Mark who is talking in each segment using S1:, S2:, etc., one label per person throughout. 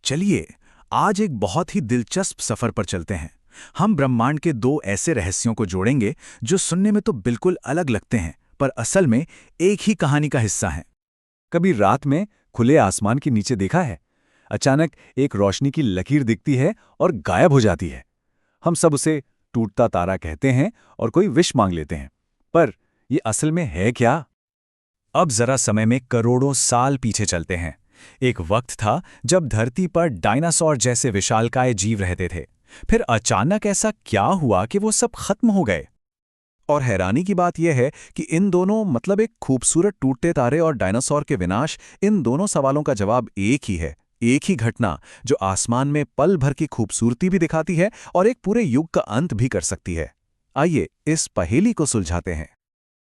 S1: चलिए, आज एक बहुत ही दिलचस्प सफर पर चलते हैं। हम ब्रह्मांड के दो ऐसे रहस्यों को जोड़ेंगे जो सुनने में तो बिल्कुल अलग लगते हैं, पर असल में एक ही कहानी का हिस्सा हैं।
S2: कभी रात में खुले आसमान के नीचे देखा है? अचानक एक रोशनी की लकीर दिखती है और गायब हो जाती है। हम सब उसे टूटता तारा कहते हैं और कोई विश मांग लेते हैं। पर ये असल में है क्या?
S1: अब जरा समय में करोड़ों साल पीछे चलते हैं। एक वक्त था जब धरती पर डायनासोर जैसे विशालकाय जीव रहते थे। फिर अचानक ऐसा क्या हुआ कि वो सब खत्म हो गए? और हैरानी की बात यह है कि इन दोनों मतलब एक खूबसूरत टूटते तारे और डायनासोर के विनाश, इन दोनों सवालों का जवाब एक ही है। एक ही घटना जो आसमान में पल भर की खूबसूरती भी दिखाती है और एक पूरे युग का अंत भी कर सकती है। आइए इस पहेली को सुलझाते हैं।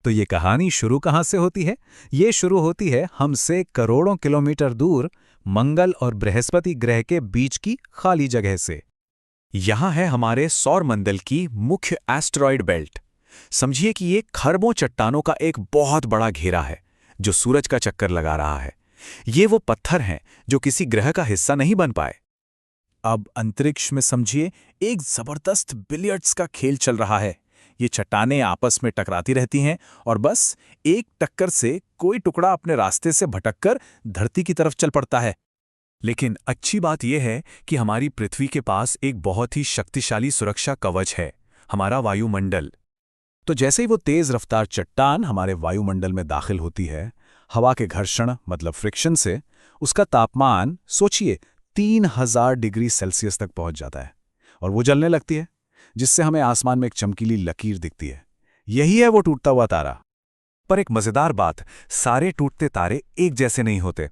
S1: तो ये कहानी शुरू कहाँ से होती है? ये शुरू होती है हमसे करोड़ों किलोमीटर दूर मंगल और बृहस्पति ग्रह के बीच की खाली जगह से। यहाँ है हमारे सौरमंडल की मुख्य एस्टेरॉयड बेल्ट। समझिए कि ये खरबों चट्टानों का एक बहुत बड़ा घेरा है जो सूरज का चक्कर लगा रहा है। ये वो पत्थर हैं जो किसी ग्रह का हिस्सा नहीं बन पाए। अब अंतरिक्ष में समझिए एक जबरदस्त बिलियर्ड्स का खेल चल रहा है। ये चट्टानें आपस में टकराती रहती हैं और बस एक टक्कर से कोई टुकड़ा अपने रास्ते से भटककर धरती की तरफ चल पड़ता है। लेकिन अच्छी बात यह है कि हमारी पृथ्वी के पास एक बहुत ही शक्तिशाली सुरक्षा कवच है, हमारा वायुमंडल। तो जैसे ही वो तेज रफ्तार चट्टान हमारे वायुमंडल में दाखिल होती है, हवा के घर्षण मतलब फ्रिक्शन से उसका तापमान सोचिए 3000 डिग्री सेल्सियस तक पहुंच जाता है और वो जलने लगती है, जिससे हमें आसमान में एक चमकीली लकीर दिखती है। यही है वो टूटता हुआ तारा। पर एक मजेदार बात, सारे टूटते तारे एक जैसे नहीं होते।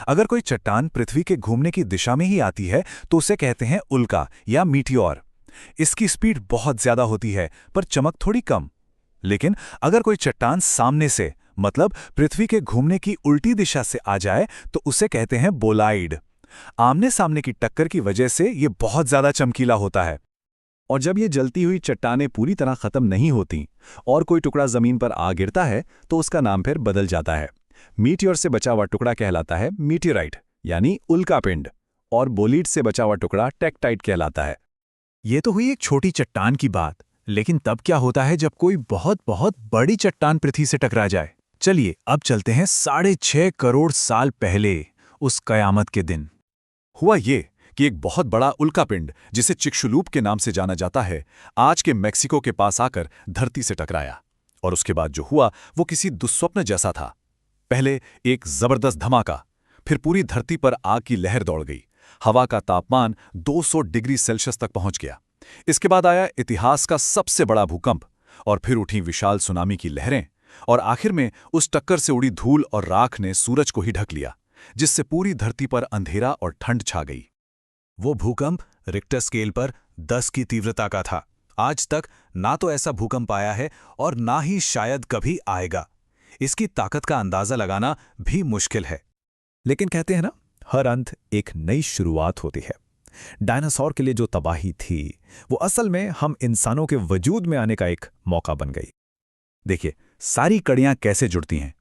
S1: अगर कोई चट्टान पृथ्वी के घूमने की दिशा में ही आती है तो उसे कहते हैं उल्का या मीटियोर। इसकी स्पीड बहुत ज्यादा होती है पर चमक थोड़ी कम। लेकिन अगर कोई चट्टान सामने से मतलब पृथ्वी के घूमने की उल्टी दिशा से आ जाए तो उसे कहते हैं बोलाइड। आमने सामने की टक्कर की वजह से ये बहुत ज्यादा चमकीला होता है। और जब ये जलती हुई चट्टानें पूरी तरह खत्म नहीं होती और कोई टुकड़ा जमीन पर आ गिरता है तो उसका नाम फिर बदल जाता है। मीटियोर से बचा हुआ टुकड़ा कहलाता है मीटियोराइट यानी उल्कापिंड, और बोलीड से बचा हुआ टुकड़ा टेक्टाइट कहलाता है। ये तो हुई एक छोटी चट्टान की बात, लेकिन तब क्या होता है जब कोई बहुत बहुत बड़ी चट्टान पृथ्वी से टकरा जाए? चलिए अब चलते हैं 6.5 करोड़ साल पहले, उस कयामत के दिन। हुआ ये कि एक बहुत बड़ा उल्कापिंड जिसे चिक्शुलूप के नाम से जाना जाता है, आज के मेक्सिको के पास आकर धरती से टकराया। और उसके बाद जो हुआ वो किसी दुस्वप्न जैसा था। पहले एक जबरदस्त धमाका, फिर पूरी धरती पर आग की लहर दौड़ गई। हवा का तापमान 200 डिग्री सेल्सियस तक पहुंच गया। इसके बाद आया इतिहास का सबसे बड़ा भूकंप, और फिर उठी विशाल सुनामी की लहरें, और आखिर में उस टक्कर से उड़ी धूल और राख ने सूरज को ही ढक लिया, जिससे पूरी धरती पर अंधेरा और ठंड छा गई। वो भूकंप रिक्टर स्केल पर 10 की तीव्रता का था। आज तक ना तो ऐसा भूकंप आया है और ना ही शायद कभी आएगा। इसकी ताकत का अंदाजा लगाना भी मुश्किल है। लेकिन कहते हैं ना, हर अंत एक नई शुरुआत होती है। डायनासोर के लिए जो तबाही थी वो असल में हम इंसानों के वजूद में आने का एक मौका बन गई। देखिए सारी कड़ियां कैसे जुड़ती हैं।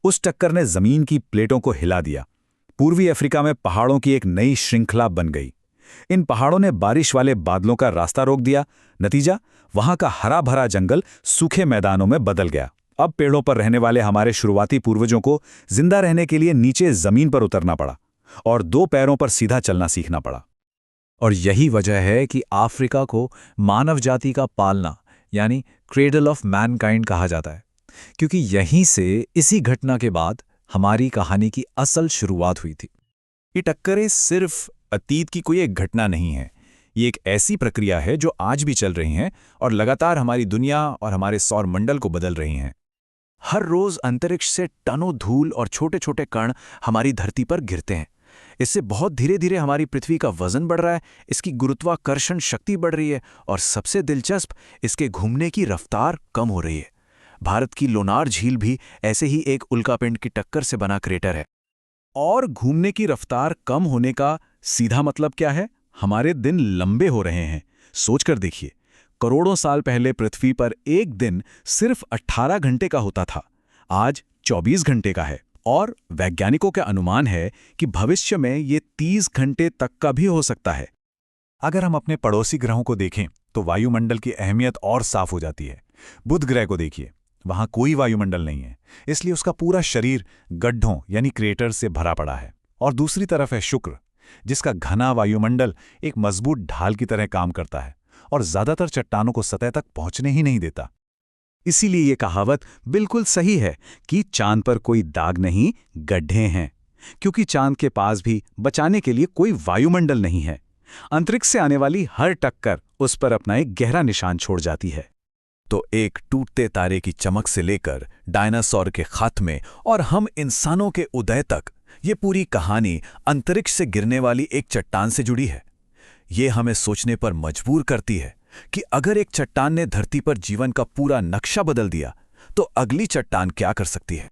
S1: उस टक्कर ने जमीन की प्लेटों को हिला दिया। पूर्वी अफ्रीका में पहाड़ों की एक नई श्रृंखला बन गई। इन पहाड़ों ने बारिश वाले बादलों का रास्ता रोक दिया। नतीजा, वहां का हरा भरा जंगल सूखे मैदानों में बदल गया। अब पेड़ों पर रहने वाले हमारे शुरुआती पूर्वजों को जिंदा रहने के लिए नीचे जमीन पर उतरना पड़ा और 2 पैरों पर सीधा चलना सीखना पड़ा। और यही वजह है कि अफ्रीका को मानव जाति का पालना यानी क्रेडल ऑफ मैनकाइंड कहा जाता है, क्योंकि यहीं से, इसी घटना के बाद हमारी कहानी की असल शुरुआत हुई थी। ये टक्करें सिर्फ अतीत की कोई एक घटना नहीं है, ये एक ऐसी प्रक्रिया है जो आज भी चल रही है और लगातार हमारी दुनिया और हमारे सौरमंडल को बदल रही हैं। हर रोज अंतरिक्ष से टनों धूल और छोटे छोटे कण हमारी धरती पर गिरते हैं। इससे बहुत धीरे धीरे हमारी पृथ्वी का वजन बढ़ रहा है, इसकी गुरुत्वाकर्षण शक्ति बढ़ रही है और सबसे दिलचस्प, इसके घूमने की रफ्तार कम हो रही है। भारत की लोनार झील भी ऐसे ही एक उल्कापिंड की टक्कर से बना क्रेटर है। और घूमने की रफ्तार कम होने का सीधा मतलब क्या है? हमारे दिन लंबे हो रहे हैं। सोचकर देखिए, करोड़ों साल पहले पृथ्वी पर एक दिन सिर्फ 18 घंटे का होता था, आज 24 घंटे का है। और वैज्ञानिकों का अनुमान है कि भविष्य में ये 30 घंटे तक का भी हो सकता है।
S2: अगर हम अपने पड़ोसी ग्रहों को देखें तो वायुमंडल की अहमियत और साफ हो जाती है। बुध ग्रह को देखिए, वहां कोई वायुमंडल नहीं है, इसलिए उसका पूरा शरीर गड्ढों यानी क्रेटर से भरा पड़ा है। और दूसरी तरफ है शुक्र, जिसका घना वायुमंडल एक मजबूत ढाल की तरह काम करता है और ज्यादातर चट्टानों को सतह तक पहुंचने ही नहीं देता।
S1: इसीलिए ये कहावत बिल्कुल सही है कि चांद पर कोई दाग नहीं, गड्ढे हैं, क्योंकि चांद के पास भी बचाने के लिए कोई वायुमंडल नहीं है। अंतरिक्ष से आने वाली हर टक्कर उस पर अपना एक गहरा निशान छोड़ जाती है।
S2: तो एक टूटते तारे की चमक से लेकर डायनासोर के खात्मे और हम इंसानों के उदय तक, ये पूरी कहानी अंतरिक्ष से गिरने वाली एक चट्टान से जुड़ी है। ये हमें सोचने पर मजबूर करती है कि अगर एक चट्टान ने धरती पर जीवन का पूरा नक्शा बदल दिया, तो अगली चट्टान क्या कर सकती है।